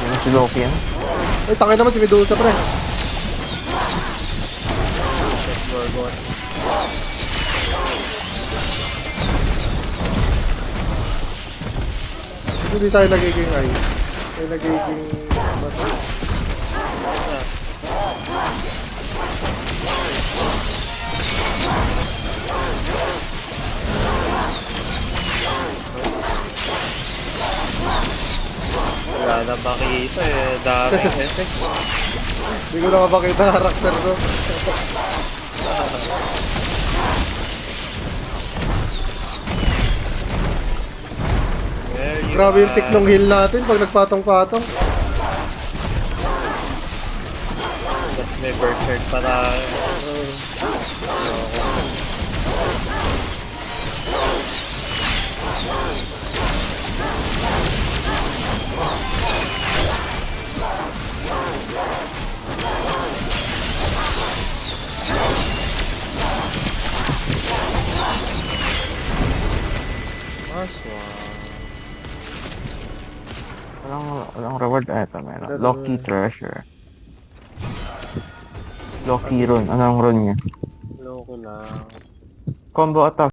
Yung si Loki yan. Ay, tangin naman si Medusa, pre. Gorgon. Hindi tayo nagiging ice. Ay, nagiging... Bato. Wala na makita eh. Dami eh. Hindi ko nakapakita ang karakter ko. Where you Grabe yung at? tick nung heal natin pag nagpatong-patong. Tapos may berserk pa na. Nice one. Walang reward. Eto, meron. Loki Treasure. Loki Rune. Anong rune niya? Loko lang. Combo attack.